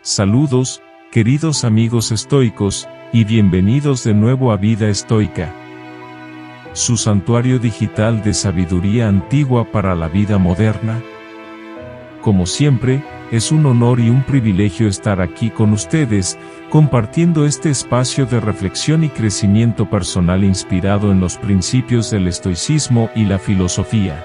Saludos, queridos amigos estoicos, y bienvenidos de nuevo a Vida Estoica, su santuario digital de sabiduría antigua para la vida moderna. Como siempre, es un honor y un privilegio estar aquí con ustedes, compartiendo este espacio de reflexión y crecimiento personal inspirado en los principios del estoicismo y la filosofía.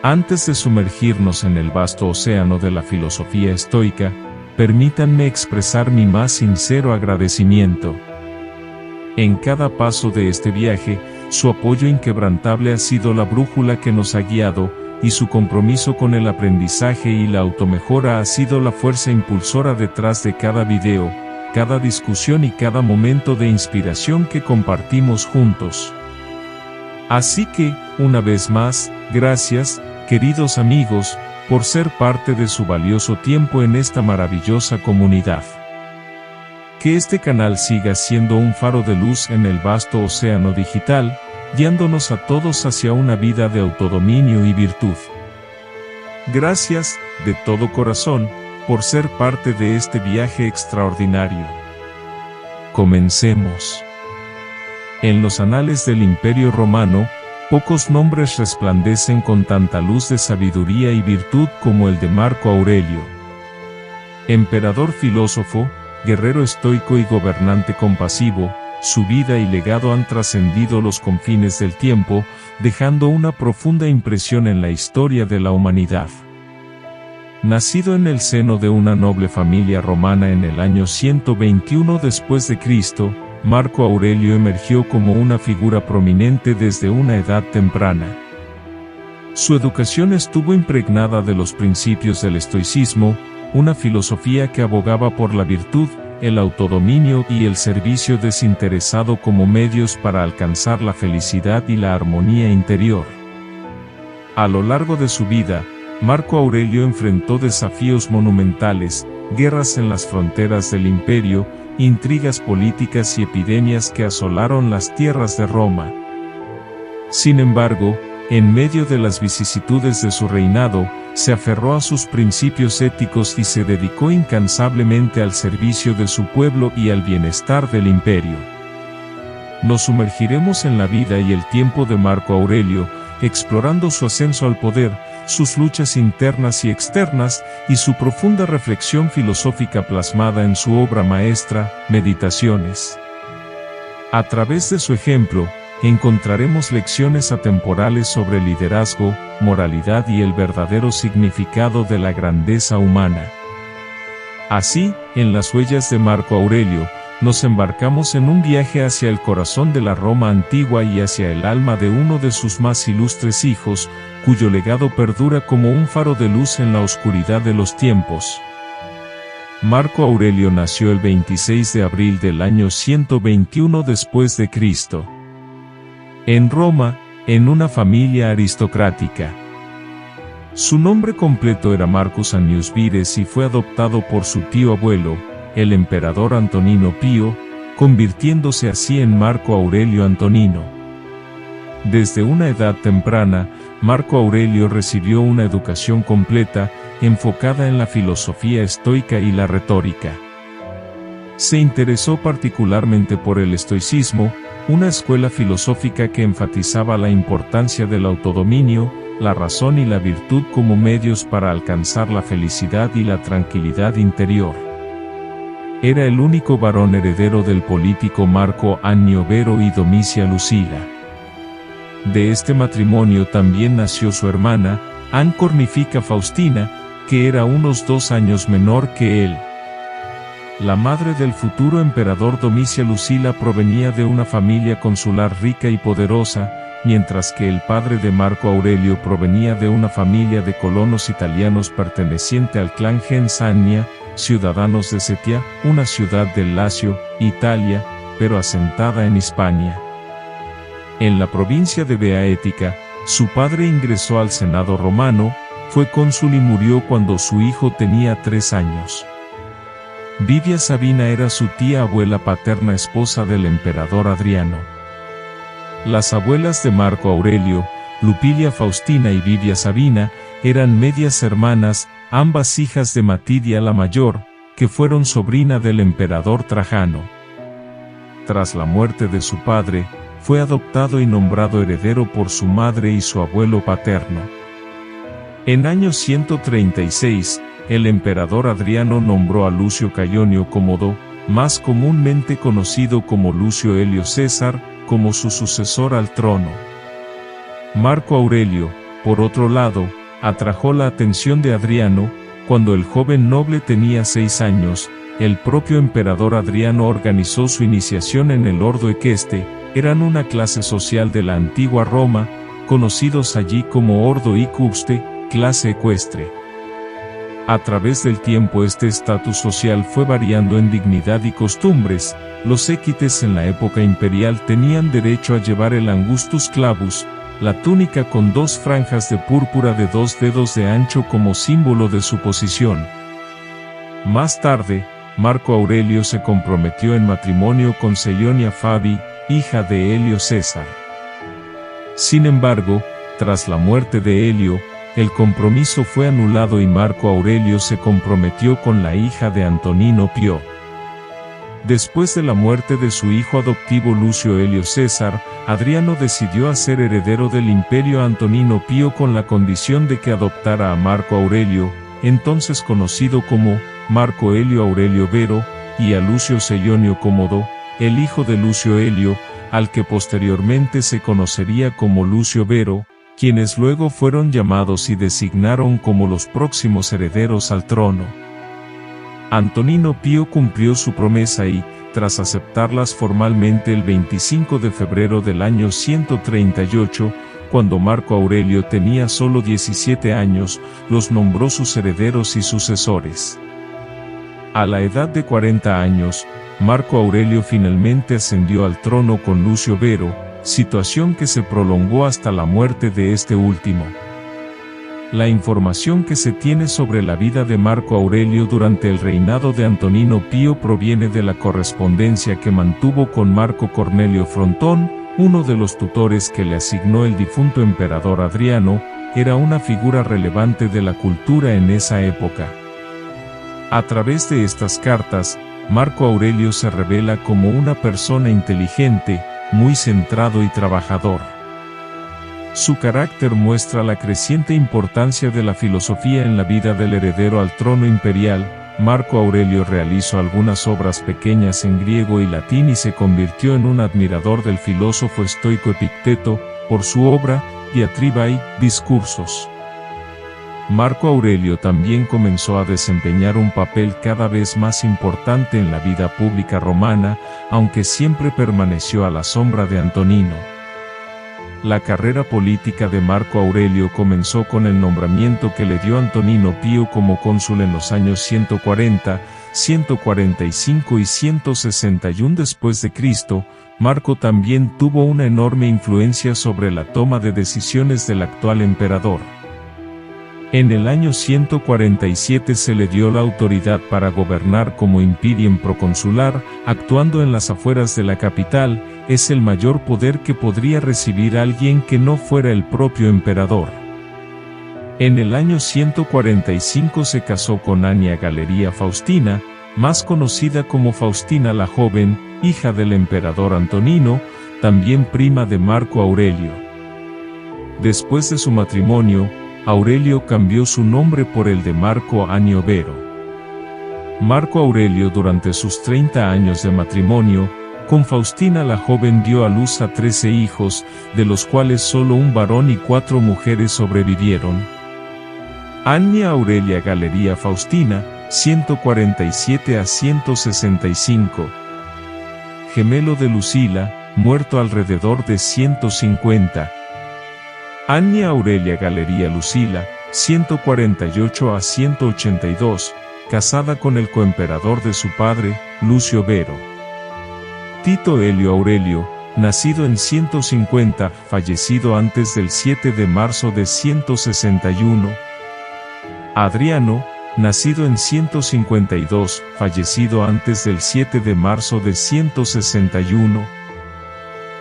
Antes de sumergirnos en el vasto océano de la filosofía estoica, permítanme expresar mi más sincero agradecimiento. En cada paso de este viaje, su apoyo inquebrantable ha sido la brújula que nos ha guiado, y su compromiso con el aprendizaje y la automejora ha sido la fuerza impulsora detrás de cada video, cada discusión y cada momento de inspiración que compartimos juntos. Así que, una vez más, gracias, queridos amigos, por ser parte de su valioso tiempo en esta maravillosa comunidad. Que este canal siga siendo un faro de luz en el vasto océano digital, guiándonos a todos hacia una vida de autodominio y virtud. Gracias, de todo corazón, por ser parte de este viaje extraordinario. Comencemos. En los anales del Imperio Romano, pocos nombres resplandecen con tanta luz de sabiduría y virtud como el de Marco Aurelio. Emperador filósofo, guerrero estoico y gobernante compasivo, su vida y legado han trascendido los confines del tiempo, dejando una profunda impresión en la historia de la humanidad. Nacido en el seno de una noble familia romana en el año 121 después de Cristo, Marco Aurelio emergió como una figura prominente desde una edad temprana. Su educación estuvo impregnada de los principios del estoicismo, una filosofía que abogaba por la virtud, el autodominio y el servicio desinteresado como medios para alcanzar la felicidad y la armonía interior. A lo largo de su vida, Marco Aurelio enfrentó desafíos monumentales, guerras en las fronteras del imperio, intrigas políticas y epidemias que asolaron las tierras de Roma. Sin embargo, en medio de las vicisitudes de su reinado, se aferró a sus principios éticos y se dedicó incansablemente al servicio de su pueblo y al bienestar del imperio. Nos sumergiremos en la vida y el tiempo de Marco Aurelio, explorando su ascenso al poder, sus luchas internas y externas, y su profunda reflexión filosófica plasmada en su obra maestra, Meditaciones. A través de su ejemplo, encontraremos lecciones atemporales sobre liderazgo, moralidad y el verdadero significado de la grandeza humana. Así, en las huellas de Marco Aurelio, nos embarcamos en un viaje hacia el corazón de la Roma antigua y hacia el alma de uno de sus más ilustres hijos, cuyo legado perdura como un faro de luz en la oscuridad de los tiempos. Marco Aurelio nació el 26 de abril del año 121 después de Cristo. En Roma, en una familia aristocrática. Su nombre completo era Marcus Annius Vires y fue adoptado por su tío abuelo, el emperador Antonino Pío, convirtiéndose así en Marco Aurelio Antonino. Desde una edad temprana, Marco Aurelio recibió una educación completa, enfocada en la filosofía estoica y la retórica. Se interesó particularmente por el estoicismo, una escuela filosófica que enfatizaba la importancia del autodominio, la razón y la virtud como medios para alcanzar la felicidad y la tranquilidad interior. Era el único varón heredero del político Marco Annio Vero y Domicia Lucila. De este matrimonio también nació su hermana, Ann Cornifica Faustina, que era unos 2 años menor que él. La madre del futuro emperador Domicia Lucila provenía de una familia consular rica y poderosa, mientras que el padre de Marco Aurelio provenía de una familia de colonos italianos perteneciente al clan gens Annia, ciudadanos de Setia, una ciudad del Lacio, Italia, pero asentada en Hispania. En la provincia de Beaética, su padre ingresó al Senado romano, fue cónsul y murió cuando su hijo tenía 3 años. Vivia Sabina era su tía abuela paterna, esposa del emperador Adriano. Las abuelas de Marco Aurelio, Lupilia Faustina y Vivia Sabina, eran medias hermanas, ambas hijas de Matidia la mayor, que fueron sobrina del emperador Trajano. Tras la muerte de su padre, fue adoptado y nombrado heredero por su madre y su abuelo paterno. En año 136, el emperador Adriano nombró a Lucio Caionio Cómodo, más comúnmente conocido como Lucio Helio César, como su sucesor al trono. Marco Aurelio, por otro lado, atrajo la atención de Adriano. Cuando el joven noble tenía 6 años, el propio emperador Adriano organizó su iniciación en el ordo equeste. Eran una clase social de la antigua Roma, conocidos allí como ordo equuste, clase ecuestre. A través del tiempo este estatus social fue variando en dignidad y costumbres. Los equites en la época imperial tenían derecho a llevar el angustus clavus, la túnica con 2 franjas de púrpura de 2 dedos de ancho como símbolo de su posición. Más tarde, Marco Aurelio se comprometió en matrimonio con Seionia Fabi, hija de Helio César. Sin embargo, tras la muerte de Helio, el compromiso fue anulado y Marco Aurelio se comprometió con la hija de Antonino Pío. Después de la muerte de su hijo adoptivo Lucio Helio César, Adriano decidió hacer heredero del imperio a Antonino Pío con la condición de que adoptara a Marco Aurelio, entonces conocido como Marco Helio Aurelio Vero, y a Lucio Seionio Cómodo, el hijo de Lucio Helio, al que posteriormente se conocería como Lucio Vero, quienes luego fueron llamados y designaron como los próximos herederos al trono. Antonino Pío cumplió su promesa y, tras aceptarlas formalmente el 25 de febrero del año 138, cuando Marco Aurelio tenía solo 17 años, los nombró sus herederos y sucesores. A la edad de 40 años, Marco Aurelio finalmente ascendió al trono con Lucio Vero, situación que se prolongó hasta la muerte de este último. La información que se tiene sobre la vida de Marco Aurelio durante el reinado de Antonino Pío proviene de la correspondencia que mantuvo con Marco Cornelio Frontón, uno de los tutores que le asignó el difunto emperador Adriano. Era una figura relevante de la cultura en esa época. A través de estas cartas, Marco Aurelio se revela como una persona inteligente, muy centrado y trabajador. Su carácter muestra la creciente importancia de la filosofía en la vida del heredero al trono imperial. Marco Aurelio realizó algunas obras pequeñas en griego y latín y se convirtió en un admirador del filósofo estoico Epicteto, por su obra Diatribae, Discursos. Marco Aurelio también comenzó a desempeñar un papel cada vez más importante en la vida pública romana, aunque siempre permaneció a la sombra de Antonino. La carrera política de Marco Aurelio comenzó con el nombramiento que le dio Antonino Pío como cónsul en los años 140, 145 y 161 después de Cristo. Marco también tuvo una enorme influencia sobre la toma de decisiones del actual emperador. En el año 147 se le dio la autoridad para gobernar como imperium proconsular, actuando en las afueras de la capital. Es el mayor poder que podría recibir alguien que no fuera el propio emperador. En el año 145 se casó con Annia Galeria Faustina, más conocida como Faustina la Joven, hija del emperador Antonino, también prima de Marco Aurelio. Después de su matrimonio, Aurelio cambió su nombre por el de Marco Annio Vero. Marco Aurelio durante sus 30 años de matrimonio, con Faustina la Joven dio a luz a 13 hijos, de los cuales solo un varón y 4 mujeres sobrevivieron. Annia Aurelia Galeria Faustina, 147 a 165. Gemelo de Lucila, muerto alrededor de 150. Annia Aurelia Galeria Lucila, 148 a 182, casada con el coemperador de su padre, Lucio Vero. Tito Helio Aurelio, nacido en 150, fallecido antes del 7 de marzo de 161. Adriano, nacido en 152, fallecido antes del 7 de marzo de 161.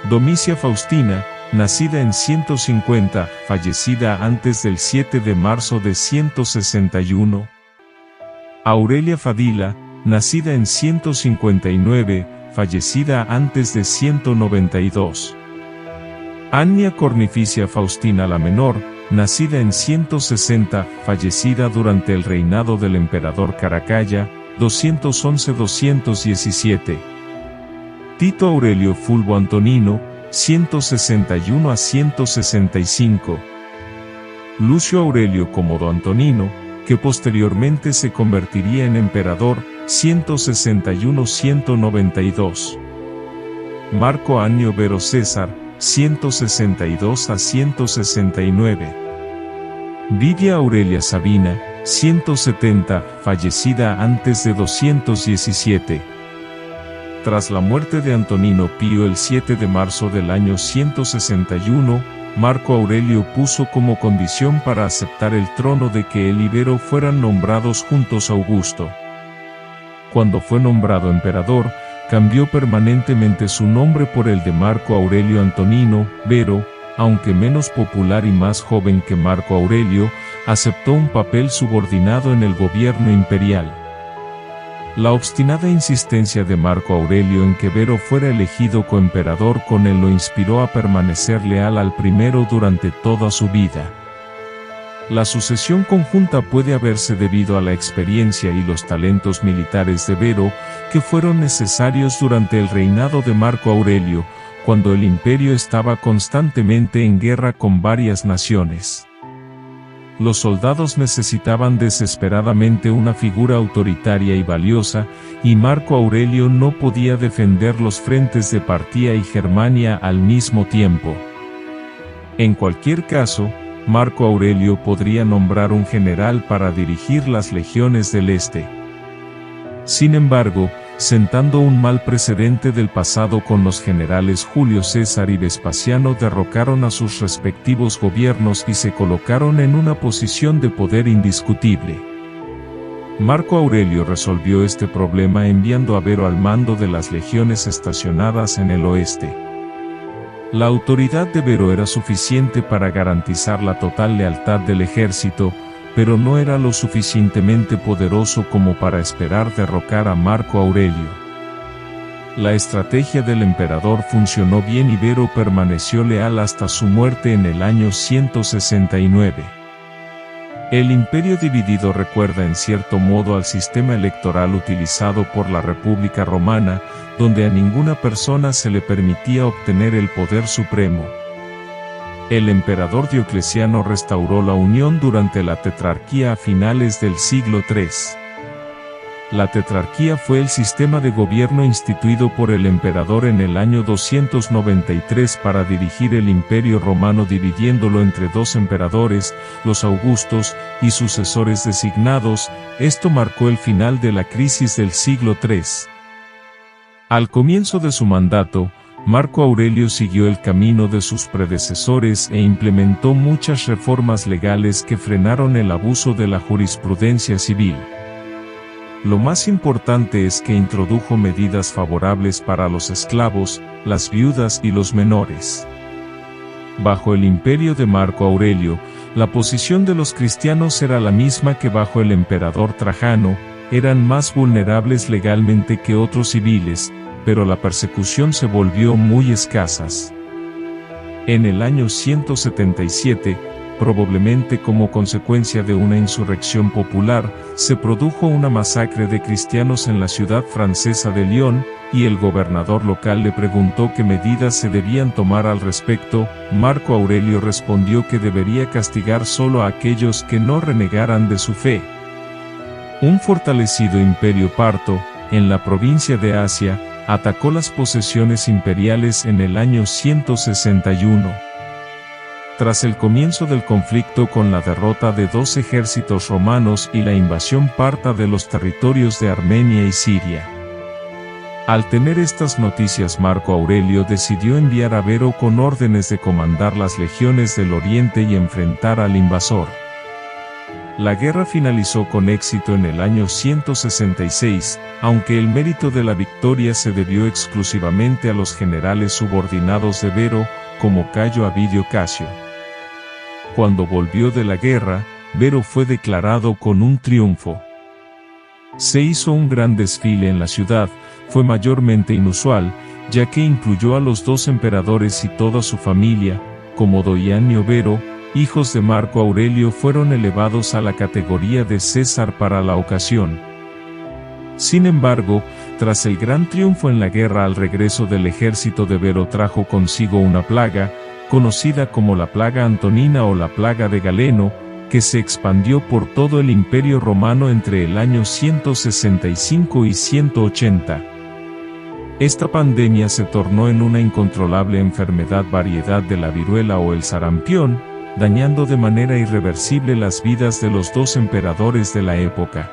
Domicia Faustina, nacida en 150, fallecida antes del 7 de marzo de 161. Aurelia Fadila, nacida en 159, fallecida antes de 192. Annia Cornificia Faustina la Menor, nacida en 160, fallecida durante el reinado del emperador Caracalla, 211-217. Tito Aurelio Fulvo Antonino, 161 a 165. Lucio Aurelio Cómodo Antonino, que posteriormente se convertiría en emperador, 161-192. Marco Annio Vero César, 162 a 169. Vivia Aurelia Sabina, 170, fallecida antes de 217. Tras la muerte de Antonino Pío el 7 de marzo del año 161, Marco Aurelio puso como condición para aceptar el trono de que él y Vero fueran nombrados juntos a Augusto. Cuando fue nombrado emperador, cambió permanentemente su nombre por el de Marco Aurelio Antonino. Vero, aunque menos popular y más joven que Marco Aurelio, aceptó un papel subordinado en el gobierno imperial. La obstinada insistencia de Marco Aurelio en que Vero fuera elegido coemperador con él lo inspiró a permanecer leal al primero durante toda su vida. La sucesión conjunta puede haberse debido a la experiencia y los talentos militares de Vero, que fueron necesarios durante el reinado de Marco Aurelio, cuando el imperio estaba constantemente en guerra con varias naciones. Los soldados necesitaban desesperadamente una figura autoritaria y valiosa, y Marco Aurelio no podía defender los frentes de Partia y Germania al mismo tiempo. En cualquier caso, Marco Aurelio podría nombrar un general para dirigir las legiones del Este. Sin embargo, sentando un mal precedente del pasado con los generales Julio César y Vespasiano, derrocaron a sus respectivos gobiernos y se colocaron en una posición de poder indiscutible. Marco Aurelio resolvió este problema enviando a Vero al mando de las legiones estacionadas en el oeste. La autoridad de Vero era suficiente para garantizar la total lealtad del ejército, pero no era lo suficientemente poderoso como para esperar derrocar a Marco Aurelio. La estrategia del emperador funcionó bien y Vero permaneció leal hasta su muerte en el año 169. El imperio dividido recuerda en cierto modo al sistema electoral utilizado por la República Romana, donde a ninguna persona se le permitía obtener el poder supremo. El emperador Diocleciano restauró la unión durante la tetrarquía a finales del siglo III. La tetrarquía fue el sistema de gobierno instituido por el emperador en el año 293 para dirigir el imperio romano, dividiéndolo entre dos emperadores, los Augustos, y sucesores designados. Esto marcó el final de la crisis del siglo III. Al comienzo de su mandato, Marco Aurelio siguió el camino de sus predecesores e implementó muchas reformas legales que frenaron el abuso de la jurisprudencia civil. Lo más importante es que introdujo medidas favorables para los esclavos, las viudas y los menores. Bajo el imperio de Marco Aurelio, la posición de los cristianos era la misma que bajo el emperador Trajano, eran más vulnerables legalmente que otros civiles, pero la persecución se volvió muy escasa. En el año 177, probablemente como consecuencia de una insurrección popular, se produjo una masacre de cristianos en la ciudad francesa de Lyon, y el gobernador local le preguntó qué medidas se debían tomar al respecto. Marco Aurelio respondió que debería castigar solo a aquellos que no renegaran de su fe. Un fortalecido imperio parto, en la provincia de Asia, atacó las posesiones imperiales en el año 161. Tras el comienzo del conflicto con la derrota de dos ejércitos romanos y la invasión parta de los territorios de Armenia y Siria. Al tener estas noticias, Marco Aurelio decidió enviar a Vero con órdenes de comandar las legiones del oriente y enfrentar al invasor. La guerra finalizó con éxito en el año 166, aunque el mérito de la victoria se debió exclusivamente a los generales subordinados de Vero, como Cayo Avidio Casio. Cuando volvió de la guerra, Vero fue declarado con un triunfo. Se hizo un gran desfile en la ciudad, fue mayormente inusual, ya que incluyó a los dos emperadores y toda su familia, Comodoian y Overo, hijos de Marco Aurelio, fueron elevados a la categoría de César para la ocasión. Sin embargo, tras el gran triunfo en la guerra, al regreso del ejército de Vero trajo consigo una plaga, conocida como la plaga antonina o la plaga de Galeno, que se expandió por todo el Imperio Romano entre el año 165 y 180. Esta pandemia se tornó en una incontrolable enfermedad, variedad de la viruela o el sarampión, dañando de manera irreversible las vidas de los dos emperadores de la época.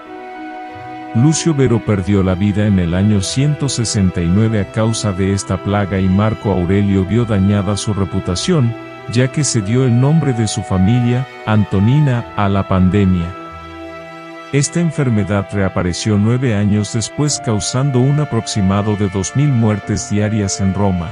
Lucio Vero perdió la vida en el año 169 a causa de esta plaga, y Marco Aurelio vio dañada su reputación, ya que se dio el nombre de su familia, Antonina, a la pandemia. Esta enfermedad reapareció 9 años después, causando un aproximado de 2000 muertes diarias en Roma.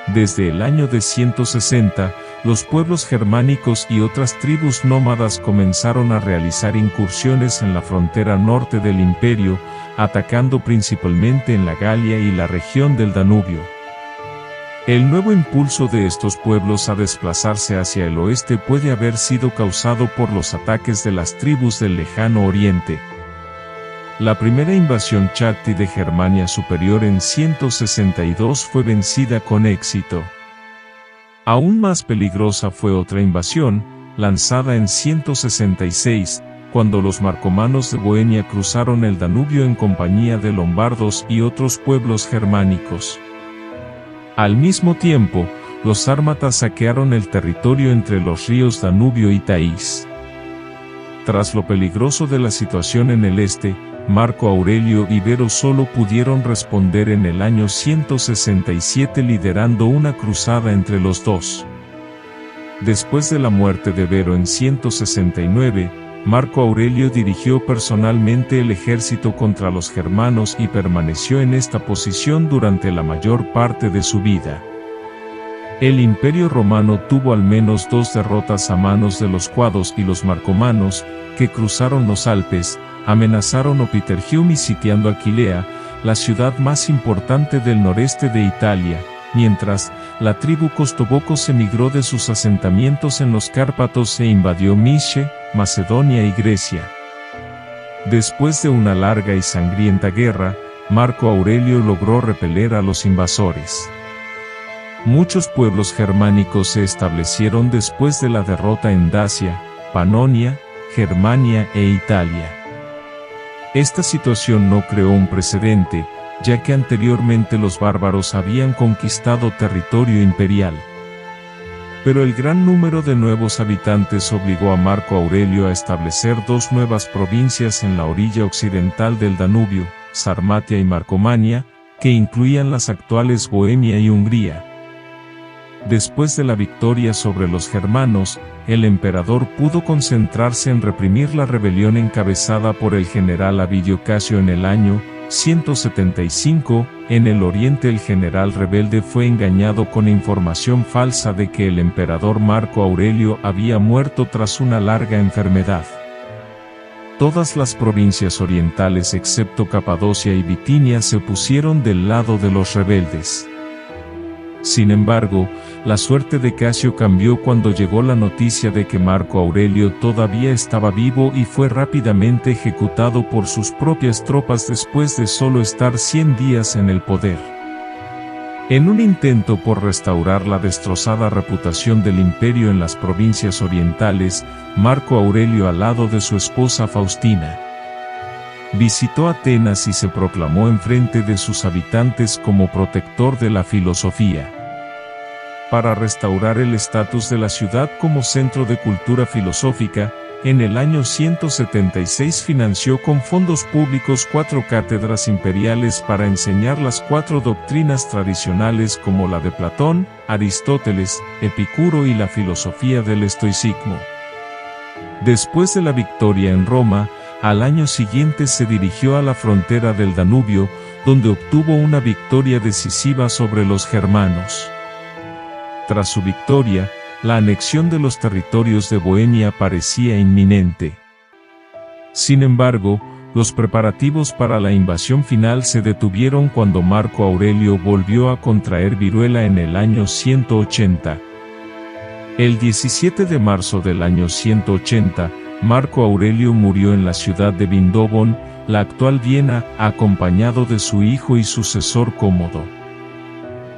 Desde el año de 160, los pueblos germánicos y otras tribus nómadas comenzaron a realizar incursiones en la frontera norte del imperio, atacando principalmente en la Galia y la región del Danubio. El nuevo impulso de estos pueblos a desplazarse hacia el oeste puede haber sido causado por los ataques de las tribus del lejano oriente. La primera invasión chatti de Germania Superior en 162 fue vencida con éxito. Aún más peligrosa fue otra invasión, lanzada en 166, cuando los marcomanos de Bohemia cruzaron el Danubio en compañía de lombardos y otros pueblos germánicos. Al mismo tiempo, los sármatas saquearon el territorio entre los ríos Danubio y Taís. Tras lo peligroso de la situación en el este, Marco Aurelio y Vero solo pudieron responder en el año 167 liderando una cruzada entre los dos. Después de la muerte de Vero en 169, Marco Aurelio dirigió personalmente el ejército contra los germanos y permaneció en esta posición durante la mayor parte de su vida. El Imperio Romano tuvo al menos 2 derrotas a manos de los cuados y los marcomanos, que cruzaron los Alpes, amenazaron Opitergium y sitiando Aquilea, la ciudad más importante del noreste de Italia, mientras la tribu Costobocos emigró de sus asentamientos en los Cárpatos e invadió Misse, Macedonia y Grecia. Después de una larga y sangrienta guerra, Marco Aurelio logró repeler a los invasores. Muchos pueblos germánicos se establecieron después de la derrota en Dacia, Panonia, Germania e Italia. Esta situación no creó un precedente, ya que anteriormente los bárbaros habían conquistado territorio imperial. Pero el gran número de nuevos habitantes obligó a Marco Aurelio a establecer 2 nuevas provincias en la orilla occidental del Danubio, Sarmatia y Marcomania, que incluían las actuales Bohemia y Hungría. Después de la victoria sobre los germanos, el emperador pudo concentrarse en reprimir la rebelión encabezada por el general Avidio Casio en el año 175. En el oriente, el general rebelde fue engañado con información falsa de que el emperador Marco Aurelio había muerto tras una larga enfermedad. Todas las provincias orientales excepto Capadocia y Bitinia se pusieron del lado de los rebeldes. Sin embargo, la suerte de Casio cambió cuando llegó la noticia de que Marco Aurelio todavía estaba vivo y fue rápidamente ejecutado por sus propias tropas después de solo estar 100 días en el poder. En un intento por restaurar la destrozada reputación del imperio en las provincias orientales, Marco Aurelio, al lado de su esposa Faustina, visitó Atenas y se proclamó enfrente de sus habitantes como protector de la filosofía. Para restaurar el estatus de la ciudad como centro de cultura filosófica, en el año 176 financió con fondos públicos 4 cátedras imperiales para enseñar las 4 doctrinas tradicionales como la de Platón, Aristóteles, Epicuro y la filosofía del estoicismo. Después de la victoria en Roma, al año siguiente se dirigió a la frontera del Danubio, donde obtuvo una victoria decisiva sobre los germanos. Tras su victoria, la anexión de los territorios de Bohemia parecía inminente. Sin embargo, los preparativos para la invasión final se detuvieron cuando Marco Aurelio volvió a contraer viruela en el año 180. El 17 de marzo del año 180, Marco Aurelio murió en la ciudad de Bindóbon, la actual Viena, acompañado de su hijo y sucesor Cómodo.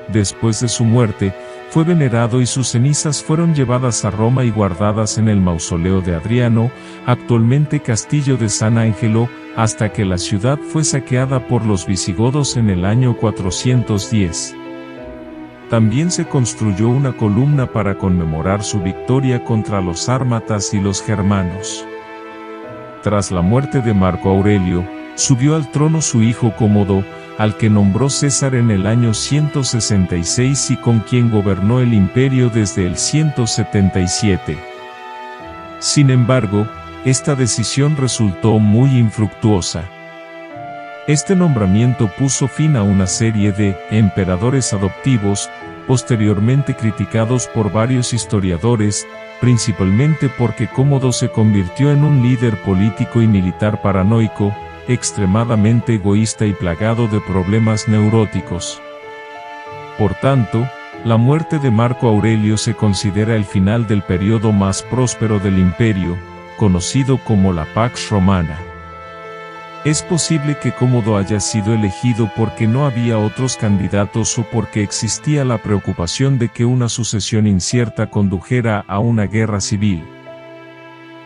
Después de su muerte, fue venerado y sus cenizas fueron llevadas a Roma y guardadas en el mausoleo de Adriano, actualmente Castillo de San Angelo, hasta que la ciudad fue saqueada por los visigodos en el año 410. También se construyó una columna para conmemorar su victoria contra los sármatas y los germanos. Tras la muerte de Marco Aurelio, subió al trono su hijo Cómodo, al que nombró César en el año 166 y con quien gobernó el imperio desde el 177. Sin embargo, esta decisión resultó muy infructuosa. Este nombramiento puso fin a una serie de emperadores adoptivos, posteriormente criticados por varios historiadores, principalmente porque Cómodo se convirtió en un líder político y militar paranoico, extremadamente egoísta y plagado de problemas neuróticos. Por tanto, la muerte de Marco Aurelio se considera el final del periodo más próspero del imperio, conocido como la Pax Romana. Es posible que Cómodo haya sido elegido porque no había otros candidatos o porque existía la preocupación de que una sucesión incierta condujera a una guerra civil.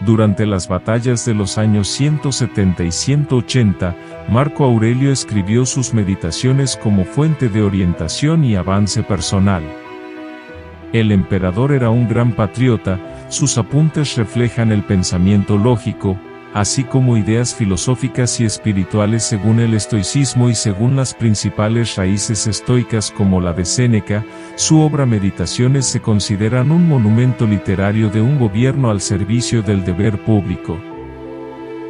Durante las batallas de los años 170 y 180, Marco Aurelio escribió sus meditaciones como fuente de orientación y avance personal. El emperador era un gran patriota, sus apuntes reflejan el pensamiento lógico, así como ideas filosóficas y espirituales según el estoicismo y según las principales raíces estoicas como la de Séneca. Su obra Meditaciones se consideran un monumento literario de un gobierno al servicio del deber público.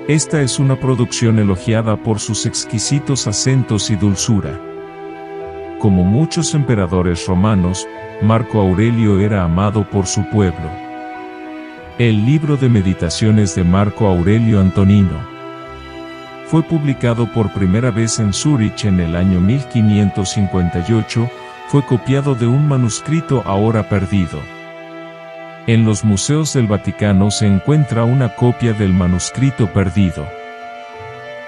Esta es una producción elogiada por sus exquisitos acentos y dulzura. Como muchos emperadores romanos, Marco Aurelio era amado por su pueblo. El libro de meditaciones de Marco Aurelio Antonino fue publicado por primera vez en Zúrich en el año 1558, fue copiado de un manuscrito ahora perdido. En los museos del Vaticano se encuentra una copia del manuscrito perdido.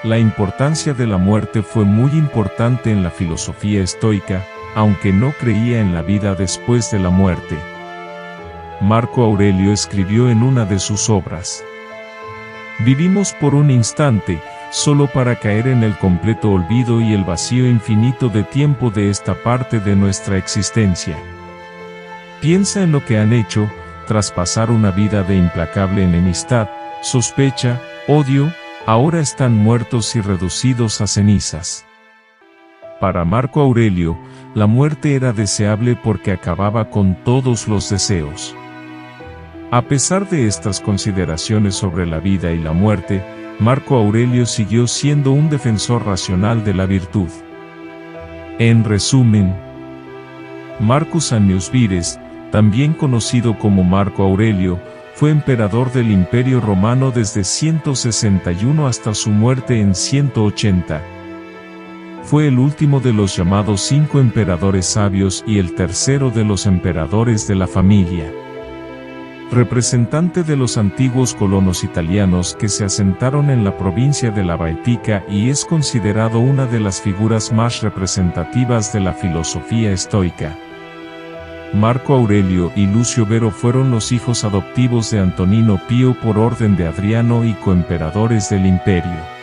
La importancia de la muerte fue muy importante en la filosofía estoica, aunque no creía en la vida después de la muerte. Marco Aurelio escribió en una de sus obras: «Vivimos por un instante, solo para caer en el completo olvido y el vacío infinito de tiempo de esta parte de nuestra existencia. Piensa en lo que han hecho, tras pasar una vida de implacable enemistad, sospecha, odio, ahora están muertos y reducidos a cenizas». Para Marco Aurelio, la muerte era deseable porque acababa con todos los deseos. A pesar de estas consideraciones sobre la vida y la muerte, Marco Aurelio siguió siendo un defensor racional de la virtud. En resumen, Marcus Annius Vires, también conocido como Marco Aurelio, fue emperador del Imperio Romano desde 161 hasta su muerte en 180. Fue el último de los llamados 5 emperadores sabios y el tercero de los emperadores de la familia. Representante de los antiguos colonos italianos que se asentaron en la provincia de la Baetica y es considerado una de las figuras más representativas de la filosofía estoica. Marco Aurelio y Lucio Vero fueron los hijos adoptivos de Antonino Pío por orden de Adriano y coemperadores del imperio.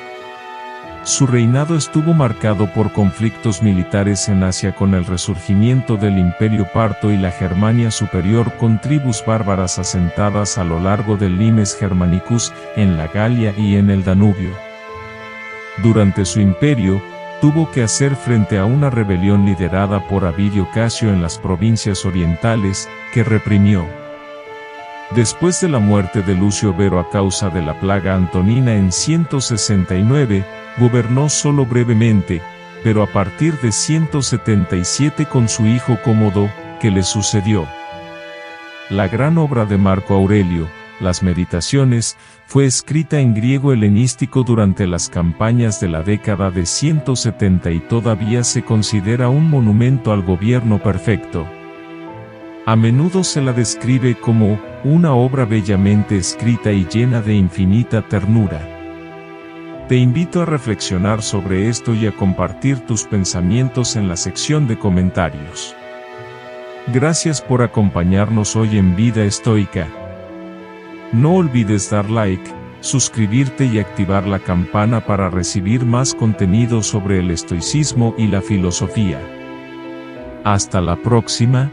Su reinado estuvo marcado por conflictos militares en Asia con el resurgimiento del Imperio Parto y la Germania Superior con tribus bárbaras asentadas a lo largo del Limes Germanicus, en la Galia y en el Danubio. Durante su imperio, tuvo que hacer frente a una rebelión liderada por Avidio Casio en las provincias orientales, que reprimió. Después de la muerte de Lucio Vero a causa de la plaga antonina en 169, gobernó solo brevemente, pero a partir de 177 con su hijo Cómodo, que le sucedió. La gran obra de Marco Aurelio Las Meditaciones, fue escrita en griego helenístico durante las campañas de la década de 170 y todavía se considera un monumento al gobierno perfecto. A menudo se la describe como una obra bellamente escrita y llena de infinita ternura. Te invito a reflexionar sobre esto y a compartir tus pensamientos en la sección de comentarios. Gracias por acompañarnos hoy en Vida Estoica. No olvides dar like, suscribirte y activar la campana para recibir más contenido sobre el estoicismo y la filosofía. Hasta la próxima.